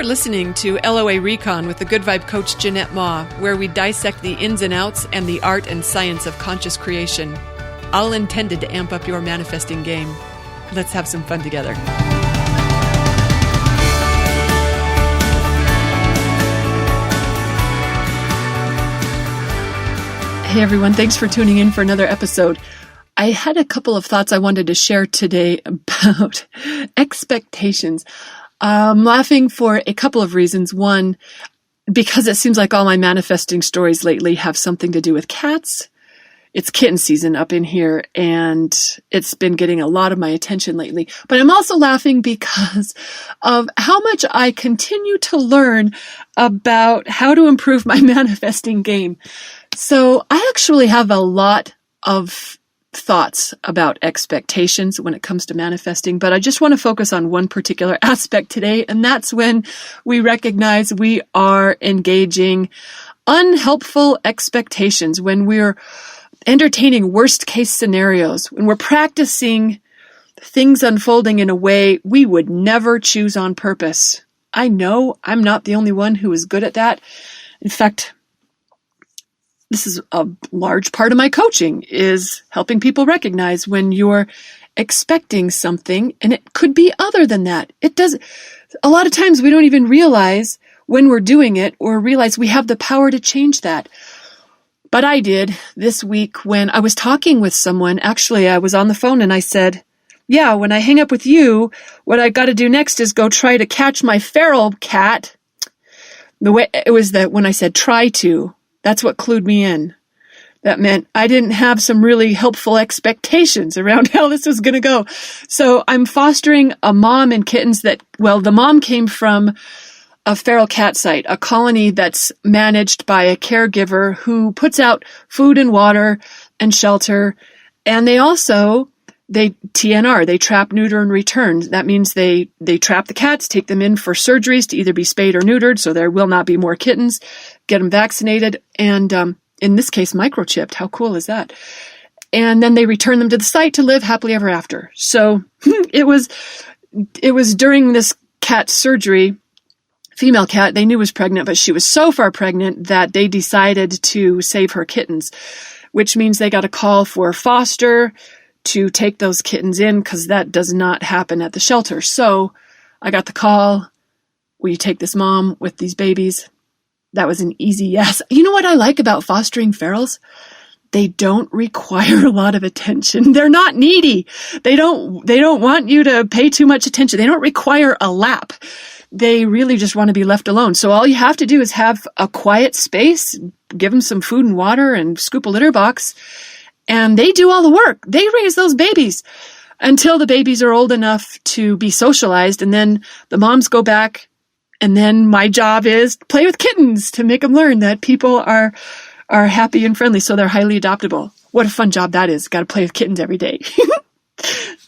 listening to LOA Recon with the Good Vibe coach Jeanette Ma, where we dissect the ins and outs and the art and science of conscious creation, all intended to amp up your manifesting game. Let's have some fun together. Hey everyone, thanks for tuning in for another episode. I had a couple of thoughts I wanted to share today about expectations. I'm laughing for a couple of reasons. One, because it seems like all my manifesting stories lately have something to do with cats. It's kitten season up in here, and it's been getting a lot of my attention lately. But I'm also laughing because of how much I continue to learn about how to improve my manifesting game. So I actually have a lot of thoughts about expectations when it comes to manifesting, but I just want to focus on one particular aspect today, and that's when we recognize we are engaging unhelpful expectations, when we're entertaining worst case scenarios, when we're practicing things unfolding in a way we would never choose on purpose. I know I'm not the only one who is good at that. In fact, this is a large part of my coaching, is helping people recognize when you're expecting something and it could be other than that. A lot of times we don't even realize when we're doing it or realize we have the power to change that. But I did this week when I was talking with someone. Actually, I was on the phone and I said, yeah, when I hang up with you, what I got to do next is go try to catch my feral cat. The way it was that when I said try to, that's what clued me in. That meant I didn't have some really helpful expectations around how this was going to go. So I'm fostering a mom and kittens the mom came from a feral cat site, a colony that's managed by a caregiver who puts out food and water and shelter. And they TNR, they trap, neuter, and return. That means they trap the cats, take them in for surgeries to either be spayed or neutered, so there will not be more kittens, get them vaccinated, and in this case, microchipped. How cool is that? And then they return them to the site to live happily ever after. So it was during this cat surgery, female cat, they knew was pregnant, but she was so far pregnant that they decided to save her kittens, which means they got a call for foster to take those kittens in, because that does not happen at the shelter. So I got the call, will you take this mom with these babies? That was an easy yes. You know what I like about fostering ferals? They don't require a lot of attention. They're not needy. They don't want you to pay too much attention. They don't require a lap. They really just want to be left alone. So all you have to do is have a quiet space, give them some food and water, and scoop a litter box, and they do all the work. They raise those babies until the babies are old enough to be socialized, and then the moms go back, and then my job is to play with kittens to make them learn that people are happy and friendly, so they're highly adoptable. What a fun job that is. Got to play with kittens every day.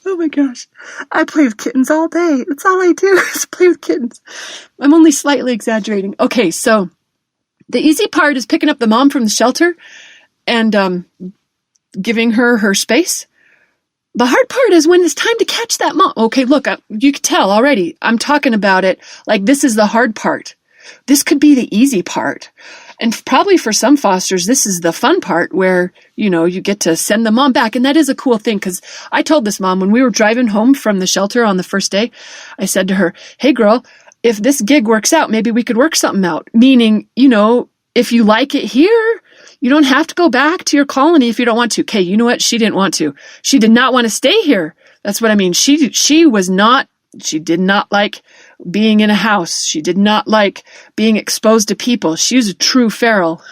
Oh my gosh. I play with kittens all day. That's all I do is play with kittens. I'm only slightly exaggerating. Okay, so the easy part is picking up the mom from the shelter and giving her space. The hard part is when it's time to catch that mom. Okay, look, you can tell already. I'm talking about it like this is the hard part. This could be the easy part. And probably for some fosters, this is the fun part where, you get to send the mom back. And that is a cool thing, because I told this mom when we were driving home from the shelter on the first day, I said to her, hey girl, if this gig works out, maybe we could work something out. Meaning, if you like it here, you don't have to go back to your colony if you don't want to. Okay, you know what? She didn't want to. She did not want to stay here. That's what I mean. She did not like being in a house. She did not like being exposed to people. She was a true feral.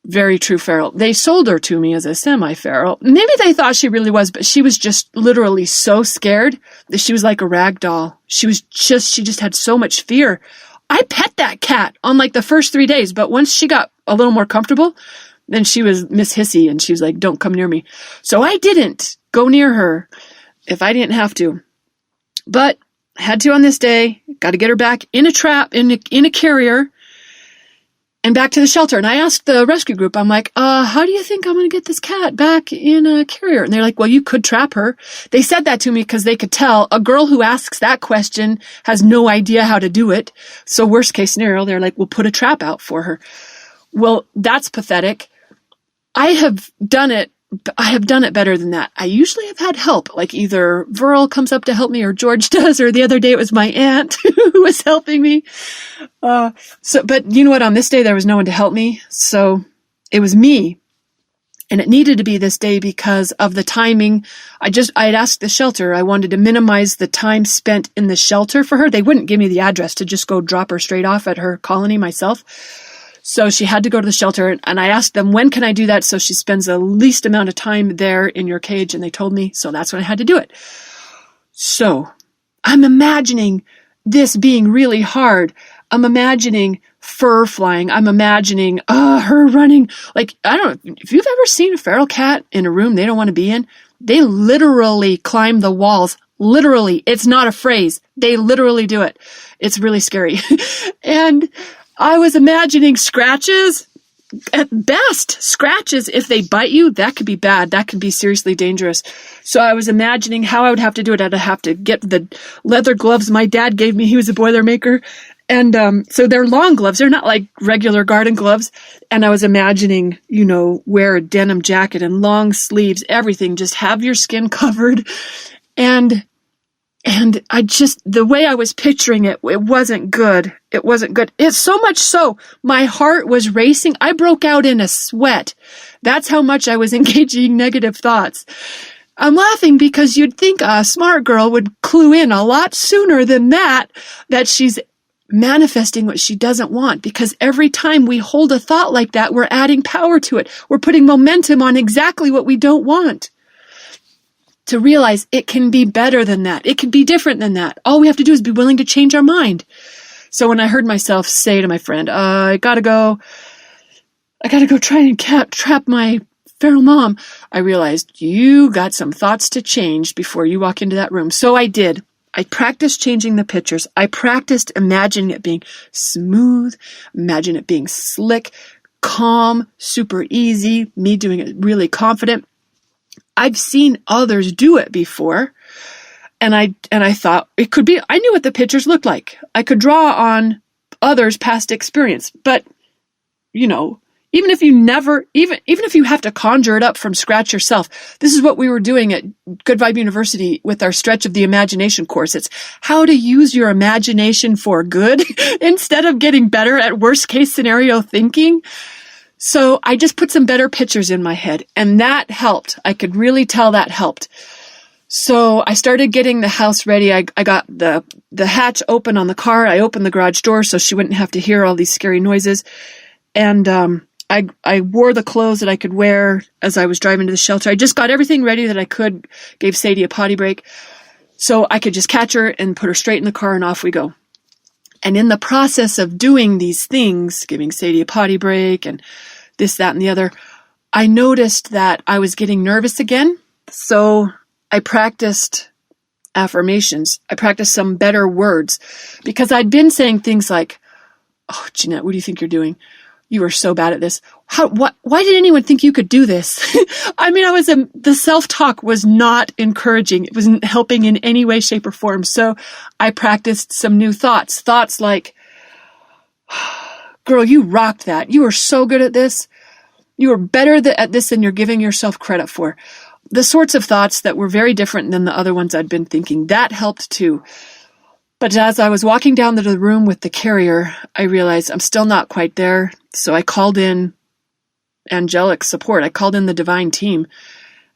Very true feral. They sold her to me as a semi-feral. Maybe they thought she really was, but she was just literally so scared that she was like a rag doll. She just had so much fear. I pet that cat on like the first 3 days, but once she got a little more comfortable, then she was Miss Hissy and she was like, don't come near me. So I didn't go near her if I didn't have to. But I had to on this day. Got to get her back in a trap, in a carrier. and back to the shelter. And I asked the rescue group, I'm like, how do you think I'm going to get this cat back in a carrier? And they're like, well, you could trap her. They said that to me because they could tell a girl who asks that question has no idea how to do it. So worst case scenario, they're like, we'll put a trap out for her. Well, that's pathetic. I have done it better than that. I usually have had help, like either Verl comes up to help me or George does, or the other day it was my aunt who was helping me. But you know what? On this day, there was no one to help me. So it was me. And it needed to be this day because of the timing. I had asked the shelter. I wanted to minimize the time spent in the shelter for her. They wouldn't give me the address to just go drop her straight off at her colony myself. So she had to go to the shelter, and I asked them, when can I do that so she spends the least amount of time there in your cage? And they told me, so that's when I had to do it. So I'm imagining this being really hard. I'm imagining fur flying. I'm imagining her running. Like, I don't know, if you've ever seen a feral cat in a room they don't want to be in, they literally climb the walls. Literally. It's not a phrase. They literally do it. It's really scary. And I was imagining scratches. At best, scratches, if they bite you, that could be bad. That could be seriously dangerous. So I was imagining how I would have to do it. I'd have to get the leather gloves my dad gave me. He was a Boilermaker. And so they're long gloves. They're not like regular garden gloves. And I was imagining, wear a denim jacket and long sleeves, everything. Just have your skin covered. And the way I was picturing it, it wasn't good. It wasn't good. It's so much so, my heart was racing. I broke out in a sweat. That's how much I was engaging negative thoughts. I'm laughing because you'd think a smart girl would clue in a lot sooner than that she's manifesting what she doesn't want. Because every time we hold a thought like that, we're adding power to it. We're putting momentum on exactly what we don't want. To realize it can be better than that. It can be different than that. All we have to do is be willing to change our mind. So when I heard myself say to my friend, I gotta go try and trap my feral mom, I realized you got some thoughts to change before you walk into that room. So I did. I practiced changing the pictures. I practiced imagining it being smooth, imagine it being slick, calm, super easy, me doing it really confident. I've seen others do it before, and I thought it could be, I knew what the pictures looked like. I could draw on others' past experience, but, even if you have to conjure it up from scratch yourself, this is what we were doing at Good Vibe University with our Stretch of the Imagination course. It's how to use your imagination for good instead of getting better at worst case scenario thinking. So I just put some better pictures in my head, and that helped. I could really tell that helped. So I started getting the house ready. I got the hatch open on the car. I opened the garage door so she wouldn't have to hear all these scary noises. And I wore the clothes that I could wear as I was driving to the shelter. I just got everything ready that I could, gave Sadie a potty break, so I could just catch her and put her straight in the car, and off we go. And in the process of doing these things, giving Sadie a potty break and this, that, and the other, I noticed that I was getting nervous again. So I practiced affirmations. I practiced some better words because I'd been saying things like, "Oh, Jeanette, what do you think you're doing? You are so bad at this. Why did anyone think you could do this?" I mean, the self-talk was not encouraging. It wasn't helping in any way, shape, or form. So I practiced some new thoughts. Thoughts like, "Girl, you rocked that. You are so good at this. You are better at this than you're giving yourself credit for." The sorts of thoughts that were very different than the other ones I'd been thinking. That helped too. But as I was walking down to the room with the carrier, I realized I'm still not quite there. So I called in angelic support. I called in the divine team.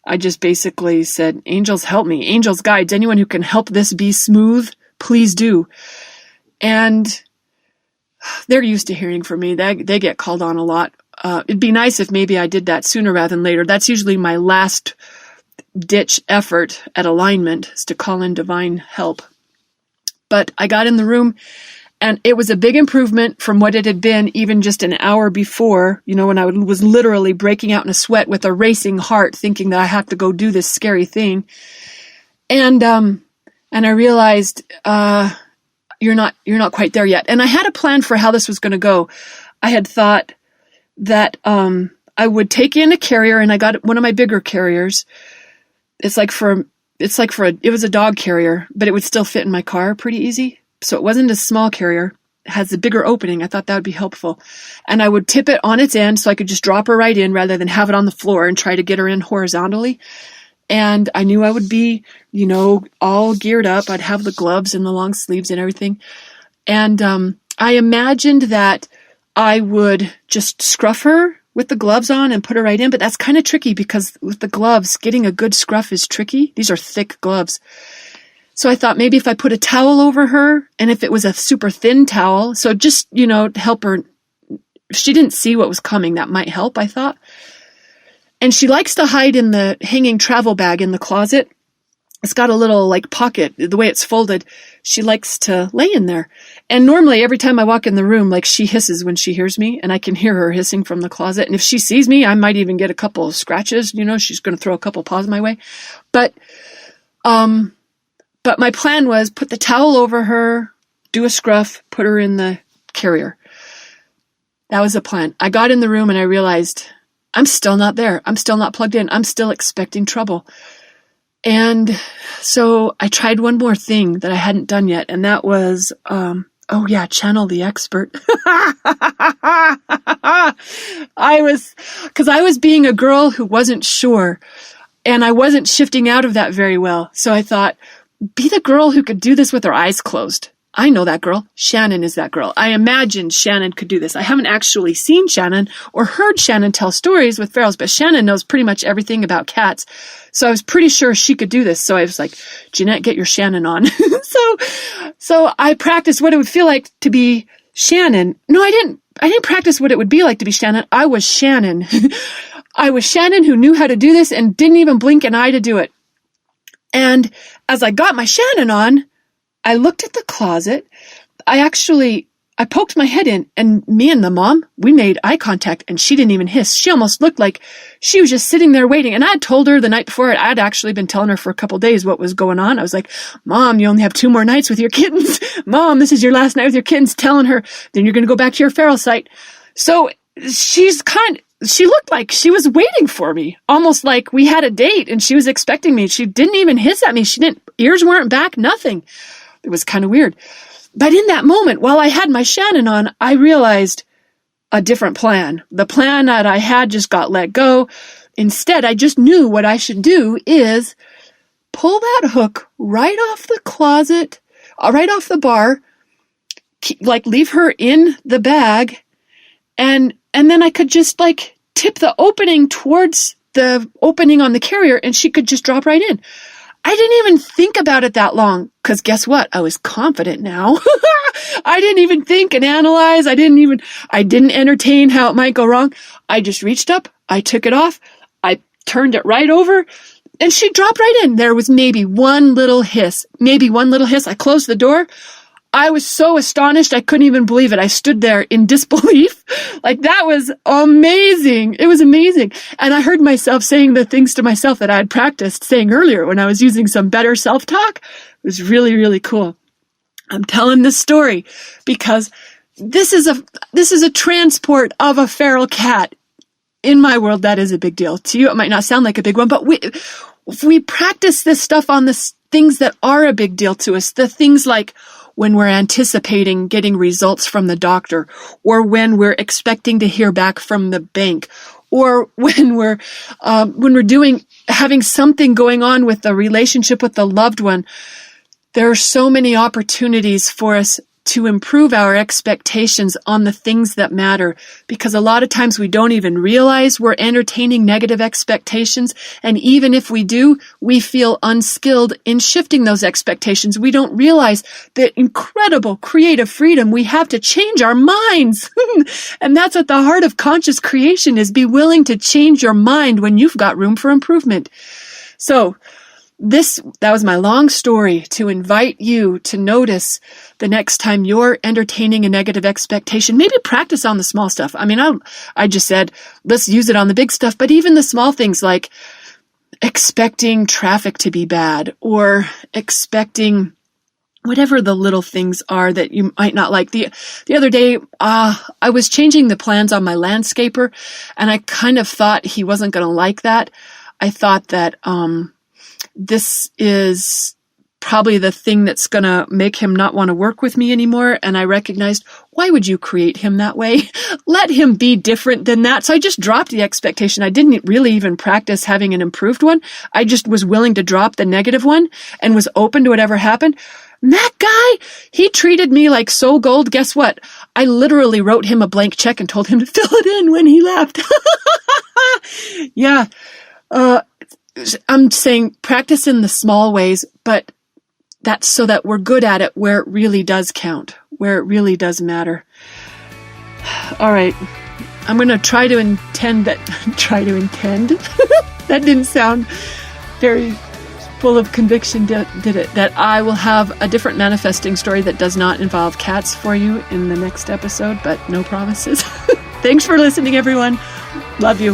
I just basically said, "Angels, help me. Angels, guides, anyone who can help this be smooth, please do." And they're used to hearing from me. They get called on a lot. It'd be nice if maybe I did that sooner rather than later. That's usually my last ditch effort at alignment, is to call in divine help. But I got in the room, and it was a big improvement from what it had been even just an hour before, when I was literally breaking out in a sweat with a racing heart, thinking that I have to go do this scary thing. And I realized, you're not quite there yet. And I had a plan for how this was going to go. I had thought that I would take in a carrier, and I got one of my bigger carriers. It was a dog carrier, but it would still fit in my car pretty easy. So it wasn't a small carrier. It has a bigger opening. I thought that would be helpful. And I would tip it on its end so I could just drop her right in rather than have it on the floor and try to get her in horizontally. And I knew I would be, all geared up. I'd have the gloves and the long sleeves and everything. And I imagined that I would just scruff her with the gloves on and put her right in. But that's kind of tricky because with the gloves, getting a good scruff is tricky. These are thick gloves. So I thought maybe if I put a towel over her, and if it was a super thin towel, so just, help her. If she didn't see what was coming, that might help, I thought. And she likes to hide in the hanging travel bag in the closet. It's got a little pocket, the way it's folded. She likes to lay in there. And normally every time I walk in the room, she hisses when she hears me, and I can hear her hissing from the closet. And if she sees me, I might even get a couple of scratches. She's going to throw a couple paws my way. But my plan was put the towel over her, do a scruff, put her in the carrier. That was the plan. I got in the room and I realized I'm still not there. I'm still not plugged in. I'm still expecting trouble. And so I tried one more thing that I hadn't done yet, and that was, channel the expert. I was being a girl who wasn't sure, and I wasn't shifting out of that very well. So I thought, be the girl who could do this with her eyes closed. I know that girl. Shannon is that girl. I imagined Shannon could do this. I haven't actually seen Shannon or heard Shannon tell stories with ferals, but Shannon knows pretty much everything about cats. So I was pretty sure she could do this. So I was like, Jeanette, get your Shannon on. So I practiced what it would feel like to be Shannon. No, I didn't practice what it would be like to be Shannon. I was Shannon. I was Shannon who knew how to do this and didn't even blink an eye to do it. And as I got my Shannon on, I looked at the closet. I poked my head in, and me and the mom, we made eye contact, and she didn't even hiss. She almost looked like she was just sitting there waiting. And I had told her the night before, I'd actually been telling her for a couple of days what was going on. I was like, Mom, you only have 2 more nights with your kittens. Mom, this is your last night with your kittens. Telling her, then you're going to go back to your feral site. So she looked like she was waiting for me, almost like we had a date and she was expecting me. She didn't even hiss at me. Ears weren't back, nothing. It was kind of weird. But in that moment, while I had my Shannon on, I realized a different plan. The plan that I had just got let go. Instead, I just knew what I should do is pull that hook right off the closet, right off the bar, leave her in the bag, and then I could just tip the opening towards the opening on the carrier, and she could just drop right in. I didn't even think about it that long, because guess what? I was confident now. I didn't even think and analyze. I didn't entertain how it might go wrong. I just reached up, I took it off, I turned it right over, and she dropped right in. There was maybe one little hiss. I closed the door. I was so astonished, I couldn't even believe it. I stood there in disbelief. That was amazing. It was amazing. And I heard myself saying the things to myself that I had practiced saying earlier when I was using some better self-talk. It was really, really cool. I'm telling this story because this is a transport of a feral cat. In my world, that is a big deal. To you, it might not sound like a big one, but if we practice this stuff on the things that are a big deal to us, the things like when we're anticipating getting results from the doctor, or when we're expecting to hear back from the bank, or when we're having something going on with the relationship with the loved one, there are so many opportunities for us to improve our expectations on the things that matter, because a lot of times we don't even realize we're entertaining negative expectations. And even if we do, we feel unskilled in shifting those expectations. We don't realize the incredible creative freedom we have to change our minds. And that's at the heart of conscious creation, is be willing to change your mind when you've got room for improvement. So that was my long story to invite you to notice the next time you're entertaining a negative expectation. Maybe practice on the small stuff. I just said, let's use it on the big stuff, but even the small things like expecting traffic to be bad, or expecting whatever the little things are that you might not like. The other day, I was changing the plans on my landscaper, and I kind of thought he wasn't going to like that. I thought that this is probably the thing that's going to make him not want to work with me anymore. And I recognized, why would you create him that way? Let him be different than that. So I just dropped the expectation. I didn't really even practice having an improved one. I just was willing to drop the negative one and was open to whatever happened. That guy, he treated me like so gold. Guess what? I literally wrote him a blank check and told him to fill it in when he left. Yeah. I'm saying practice in the small ways, but that's so that we're good at it where it really does count, where it really does matter. All right. I'm going to try to intend. That didn't sound very full of conviction, did it? That I will have a different manifesting story that does not involve cats for you in the next episode, but no promises. Thanks for listening, everyone. Love you.